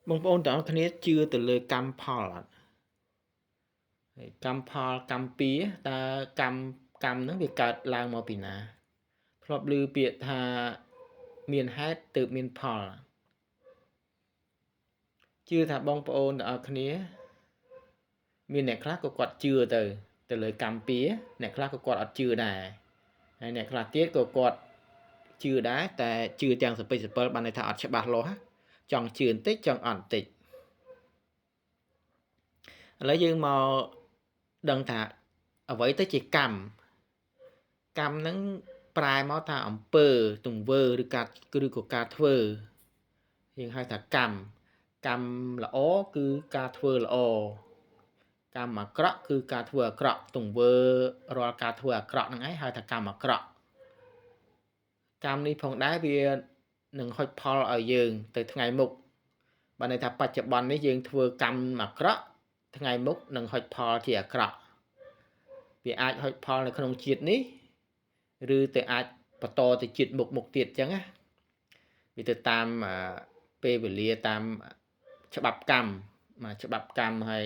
បងប្អូនទាំងអស់គ្នាជឿទៅលើកម្មផលអត់ហើយកម្មផលកម្មពៀតើកម្មហ្នឹងវាកើតឡើងមកពីណាធ្លាប់ឮពាក្យថាមានហេតុទើបមានផលជឿថាបងប្អូនទាំងអស់គ្នាមានអ្នកខ្លះក៏គាត់ជឿទៅលើកម្មពៀអ្នកខ្លះក៏គាត់អត់ជឿដែរហើយអ្នកខ្លះទៀតក៏គាត់ជឿដែរតែជឿទាំងសពេចសពិលបានន័យថាអត់ច្បាស់លាស់ចង់ជឿបន្តិចចង់អត់បន្តិចឥឡូវយើងមកដឹងថាអ្វីទៅជាកម្មហ្នឹងប្រែមកថាអំពើទង្វើឬក៏ការធ្វើយើងហៅថាកម្មល្អគឺការធ្វើល្អកម្មអាក្រក់គឺការធ្វើអាក្រក់ទង្វើរាល់ការធ្វើអាក្រក់ហ្នឹងឯងហៅថាកម្មអាក្រក់កម្មនេះផងដែរវានឹងហុចផលឲ្យយើងទៅថ្ងៃមុខបានន័យថាបច្ចុប្បន្ននេះយើងធ្វើកម្មអាក្រក់ថ្ងៃមុខនឹងហុចផលជាអាក្រក់វាអាចហុចផលនៅក្នុងជាតិនេះឬទៅអាចបន្តទៅជាតិមុខទៀតអញ្ចឹងណាវាទៅតាមពេលវេលាតាមច្បាប់កម្មហើយ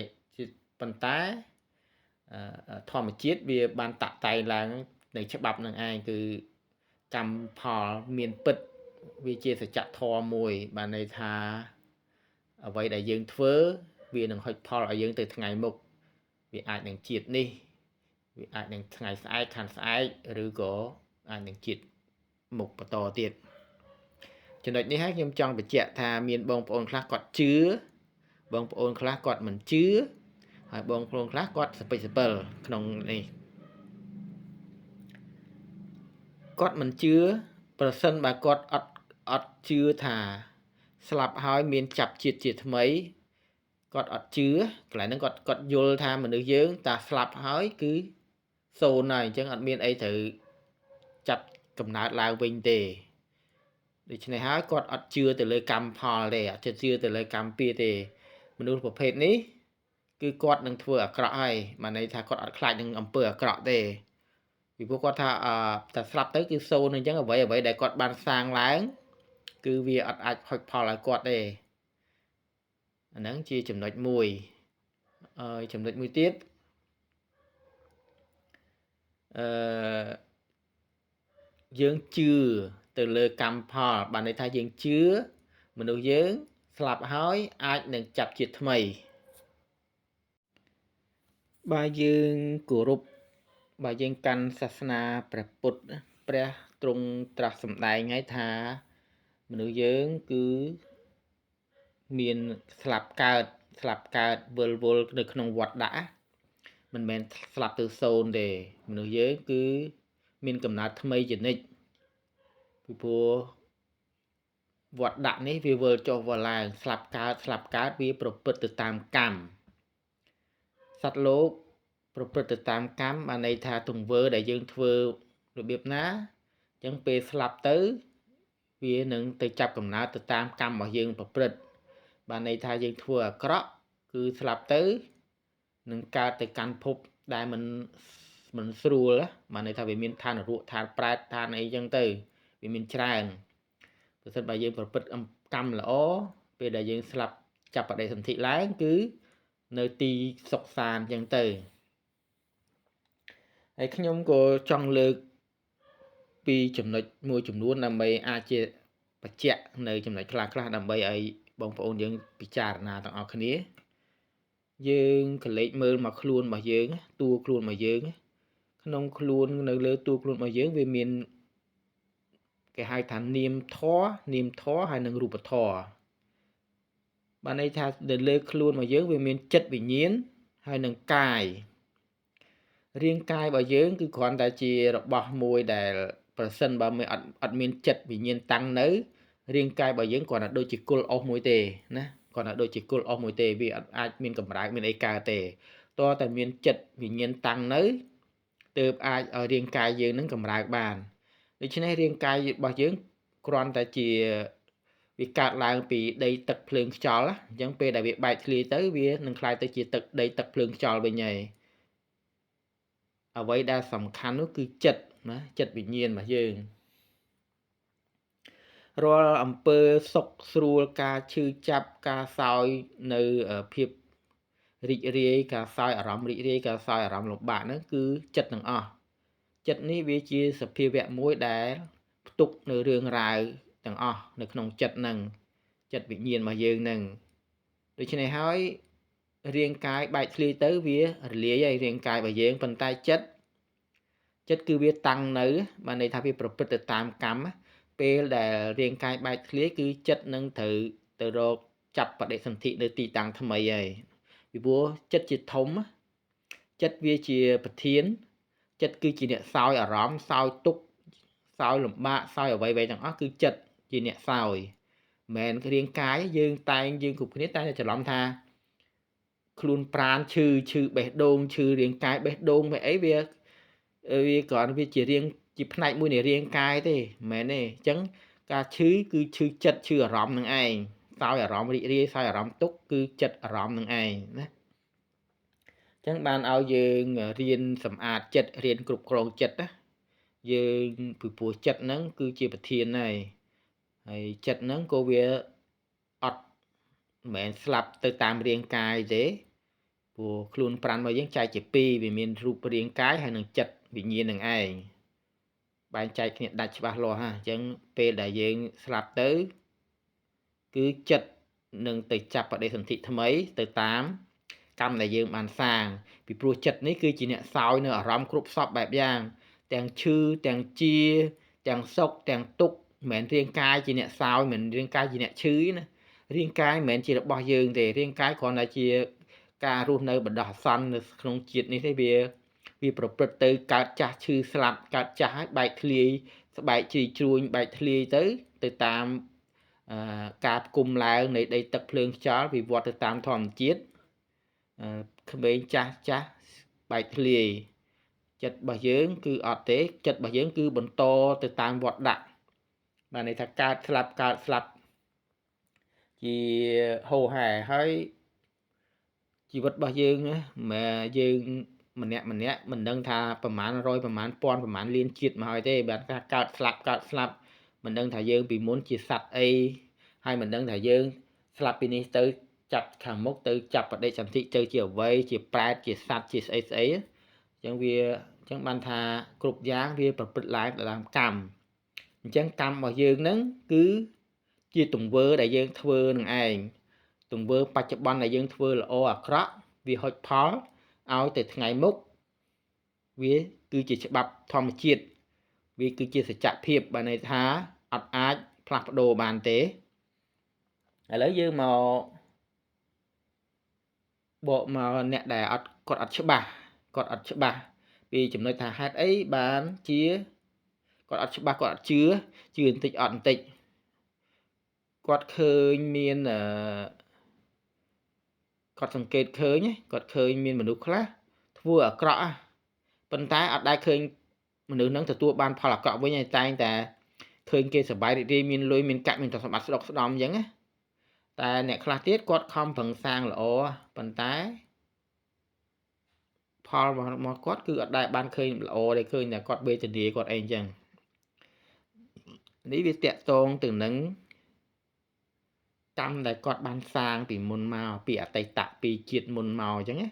ប៉ុន្តែធម្មជាតិវាបានតាក់តែងឡើងនៅច្បាប់នឹងឯងគឺកម្មផលមានពិតវាជាសច្ចធម៌មួយបានន័យថាអ្វីដែលយើងធ្វើវានឹងហុចផលឲ្យយើងទៅថ្ងៃមុខវាអាចនឹងជាតិនេះវាអាចនឹងថ្ងៃស្អែកខាងស្អែកឬក៏អាចនឹងជាតិមុខបន្តទៀតចំណុចនេះហើយខ្ញុំចង់បញ្ជាក់ថាមានបងប្អូនខ្លះគាត់ជឿបងប្អូនខ្លះគាត់មិនជឿហើយបងប្អូនខ្លះគាត់សពេចសពិលក្នុងនេះគាត់មិនជឿប្រសិនបើគាត់អត់ជឿថាស្លាប់ហើយមានចាប់ជាតិជាថ្មីគាត់អត់ជឿកន្លែងហ្នឹងគាត់យល់ថាមនុស្សយើងតាស្លាប់ហើយគឺសូន្យហើយអញ្ចឹងអត់មានអីត្រូវចាប់កំណើតឡើងវិញទេដូច្នេះហើយគាត់អត់ជឿទៅលើកម្មផលទេអត់ជឿទៅលើកម្មពៀទេមនុស្សប្រភេទនេះគឺគាត់នឹងធ្វើអាក្រក់ហើយបានន័យថាគាត់អត់ខ្លាចនឹងអំពើអាក្រក់ទេពីព្រោះគាត់ថាតែស្លាប់ទៅគឺសូន្យអញ្ចឹងអ្វីដែលគាត់បានសាងឡើងគឺវាអត់អាចហុចផលឲ្យគាត់ទេអាហ្នឹងជាចំណុចមួយចំណុចមួយទៀតយើងជឿទៅលើកម្មផលបានន័យថាយើងជឿមនុស្សយើងស្លាប់ហើយអាចនឹងចាប់ជាតិថ្មីបើយើងគោរពបើយើងកាន់សាសនាព្រះពុទ្ធព្រះទ្រង់ត្រាស់សម្ដែងឲ្យថាមនុស្សយើងគឺមានស្លាប់កើតវិលនៅក្នុងវដ្តដាក់មិនមែនស្លាប់ទៅសូន្យទេមនុស្សយើងគឺមានកំណើតថ្មីជានិច្ចពីព្រោះវដ្តដាក់នេះវាវិលចុះវិលឡើងស្លាប់កើតវាប្រព្រឹត្តទៅតាមកម្មសត្វលោកប្រព្រឹត្តទៅតាមកម្មបានន័យថាទង្វើដែលយើងធ្វើរបៀបណាអញ្ចឹងពេលស្លាប់ទៅវានឹងទៅចាប់កំណើតទៅតាមកម្មរបស់យើងប្រព្រឹត្តបានន័យថាយើងធ្វើអាក្រក់គឺស្លាប់ទៅនឹងកើតទៅកាន់ភពដែលមិនស្រួលបានន័យថាវាមានឋាននរកឋានប្រែតឋានអីចឹងទៅវាមានច្រើនប្រសិនបើយើងប្រព្រឹត្តកម្មល្អពេលដែលយើងស្លាប់ចាប់បដិសន្ធិឡើងគឺនៅទីសុខសាន្តចឹងទៅហើយខ្ញុំក៏ចង់លើកពីចំណុចមួយចំនួនដើម្បីអាចជាបញ្ជាក់នៅចំណុចខ្លះដើម្បីឲ្យបងប្អូនយើងពិចារណាទាំងអស់គ្នាយើងកលេចមើលមកខ្លួនរបស់យើងតួខ្លួនរបស់យើងក្នុងខ្លួននៅលើតួខ្លួនរបស់យើងវាមានគេហៅថានាមធម៌ហើយនិងរូបធម៌បានន័យថានៅលើខ្លួនរបស់យើងវាមានចិត្តវិញ្ញាណហើយនិងកាយរាងកាយរបស់យើងគឺគ្រាន់តែជារបស់មួយដែលប្រសិនបើមិនអត់មានចិត្តវិញ្ញាណតាំងនៅរាងកាយរបស់យើងគ្រាន់តែដូចជាគុលអស់មួយទេណាគ្រាន់តែដូចជាគុលអស់មួយទេវាអាចមានកម្រើកមានអីកើតទេតើតែមានចិត្តវិញ្ញាណតាំងនៅទើបអាចឲ្យរាងកាយយើងនឹងកម្រើកបានដូច្នេះរាងកាយរបស់យើងគ្រាន់តែជាវាកើតឡើងពីដីទឹកភ្លើងខ្យល់អញ្ចឹងពេលដែលវាបែកធ្លាយទៅវានឹងคล้ายទៅជាដីទឹកភ្លើងខ្យល់វិញហើយអ្វីដែលសំខាន់នោះគឺចិត្តណាចិត្តវិញ្ញាណរបស់យើង រាល់អំពើសុខស្រួលការឈឺចាប់ការសោយនៅភាពរីករាយការសោយអារម្មណ៍រីករាយការសោយអារម្មណ៍លំបាកហ្នឹងគឺចិត្តទាំងអស់ចិត្តនេះវាជាសភាវៈមួយដែលផ្ទុកនៅរឿងរ៉ាវទាំងអស់នៅក្នុងចិត្តហ្នឹងចិត្តវិញ្ញាណរបស់យើងហ្នឹងដូច្នេះហើយរាងកាយបែកធ្លាយទៅវារលាយហើយរាងកាយរបស់យើងប៉ុន្តែចិត្តគឺវាតាំងនៅបានន័យថាវាប្រព្រឹត្តទៅតាមកម្មពេលដែលរាងកាយបែកធ្លាយគឺចិត្តនឹងត្រូវទៅរកចាប់បដិសន្ធិនៅទីតាំងថ្មីហើយពីព្រោះចិត្តជាធំចិត្តវាជាប្រធានចិត្តគឺជាអ្នកសោយអារម្មណ៍សោយទុក្ខសោយលំបាកសោយអ្វីៗទាំងអស់គឺចិត្តជាអ្នកសោយមិនមែនរាងកាយយើងគ្រប់គ្នាតែច្រឡំថាខ្លួនប្រាណឈឺបេះដូងឈឺរាងកាយបេះដូងវាអីវាគ្រាន់វាជារាងជាផ្នែកមួយនៃរាងកាយទេមិនមែនទេអញ្ចឹងការឈឺគឺឈឺចិត្តឈឺអារម្មណ៍នឹងឯងសោយអារម្មណ៍រីករាយសោយអារម្មណ៍ទុក្ខគឺចិត្តអារម្មណ៍នឹងឯងណាអញ្ចឹងបានឲ្យយើងរៀនសម្អាតចិត្តរៀនគ្រប់គ្រងចិត្តណាយើងពីព្រោះចិត្តហ្នឹងគឺជាប្រធានហើយចិត្តហ្នឹងក៏វាអត់មិនមែនស្លាប់ទៅតាមរាងកាយទេព្រោះខ្លួនប្រាណរបស់យើងចែកជាពីរវាមានរូបរាងកាយហើយនិងចិត្តវិញ្ញាណនឹងឯងបែងចែកគ្នាដាច់ច្បាស់លាស់ហាអញ្ចឹងពេលដែលយើងស្លាប់ទៅគឺចិត្តនឹងទៅចាប់បដិសន្ធិថ្មីទៅតាមកម្មដែលយើងបានសាងពីព្រោះចិត្តនេះគឺជាអ្នកសោយនៅអារម្មណ៍គ្រប់សពបែបយ៉ាងទាំងឈឺទាំងជាទាំងសុខទាំងទុក្ខមិនមែនរាងកាយជាអ្នកសោយមិនមែនរាងកាយជាអ្នកឈឺណារាងកាយមិនមែនជារបស់យើងទេរាងកាយគ្រាន់តែជាការរស់នៅបណ្ដោះអាសន្ននៅក្នុងជាតិនេះទេវាប្រព្រឹត្តទៅកើតចាស់ឈឺស្លាប់កើតចាស់ហើយបែកធ្លាយស្បែកជ្រីជ្រួញបែកធ្លាយទៅតាមការផ្គុំឡើងនៃដីទឹកភ្លើងខ្យល់វិវត្តទៅតាមធម្មជាតិក្មេងចាស់បែកធ្លាយចិត្តរបស់យើងគឺអត់ទេចិត្តរបស់យើងគឺបន្តទៅតាមវដ្តដាក់បានន័យថាកើតស្លាប់ជាហូរហែហើយជីវិតរបស់យើងយើងម្នាក់មិនដឹងថាប្រមាណ100ប្រមាណពាន់ប្រមាណលានជាតិមកហើយទេបានថាកើតស្លាប់មិនដឹងថាយើងពីមុនជាសត្វអីហើយមិនដឹងថាយើងស្លាប់ពីនេះទៅចាប់ខាងមុខទៅចាប់បដិសន្ធិទៅជាអ្វីជាប្រែតជាសត្វជាស្អីអញ្ចឹងបានថាគ្រប់យ៉ាងវាប្រព្រឹត្តឡើងតាមកម្មអញ្ចឹងកម្មរបស់យើងហ្នឹងគឺជាទង្វើដែលយើងធ្វើនឹងឯងទង្វើបច្ចុប្បន្នដែលយើងធ្វើល្អអាក្រក់វាហុចផលឲ្យទៅថ្ងៃមុខវាគឺជាច្បាប់ធម្មជាតិវាគឺជាសច្ចភាពបានន័យថាអត់អាចផ្លាស់ប្ដូរបានទេឥឡូវយើងមកបកមកអ្នកដែលគាត់អត់ច្បាស់ពីចំណុចថាហេតុអីបានជាគាត់អត់ច្បាស់គាត់អត់ជឿបន្តិចអត់បន្តិចគាត់ឃើញមានគាត់សង្កេតឃើញគាត់ឃើញមានមនុស្សខ្លះធ្វើអាក្រក់ប៉ុន្តែអត់ដែលឃើញមនុស្សហ្នឹងទទួលបានផលអាក្រក់វិញហើយតែងតែឃើញគេសប្បាយរីករាយមានលុយមានកាក់មានទ្រព្យសម្បត្តិស្ដុកស្ដំអញ្ចឹងណាតែអ្នកខ្លះទៀតគាត់ខំប្រឹងសាងល្អប៉ុន្តែផលរបស់គាត់គឺអត់ដែលបានឃើញល្អទេឃើញតែគាត់វេទនាគាត់អីអញ្ចឹងនេះវាតាក់ទងទៅនឹងកម្មដែលគាត់បានសាងពីមុនមកពីអតីតពីជាតិមុនមកអញ្ចឹងណា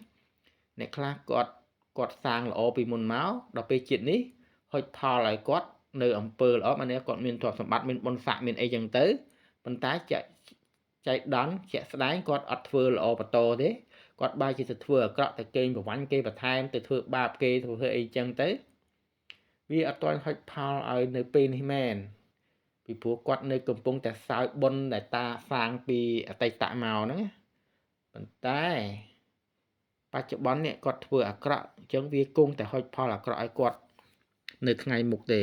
អ្នកខ្លះគាត់សាងល្អពីមុនមកដល់ពេលជាតិនេះហុចផលឲ្យគាត់នៅអំពើល្អମାନେគាត់មានទ្រព្យសម្បត្តិមានបុណ្យស័ក្តិមានអីចឹងទៅប៉ុន្តែចៃដន្យជាក់ស្ដែងគាត់អត់ធ្វើល្អបន្តទេគាត់បែរជាទៅធ្វើអាក្រក់ទៅកេងប្រវ័ញ្ចគេបន្ថែមទៅធ្វើបាបគេធ្វើអីចឹងទៅវាអត់ទាន់ហុចផលឲ្យនៅពេលនេះមែនពីព្រោះគាត់នៅកំពុងតែសោយបុណ្យដែលតាសាងពីអតីតមកហ្នឹងប៉ុន្តែបច្ចុប្បន្ននេះគាត់ធ្វើអាក្រក់អញ្ចឹងវាគង់តែហុចផលអាក្រក់ឲ្យគាត់នៅថ្ងៃមុខទេ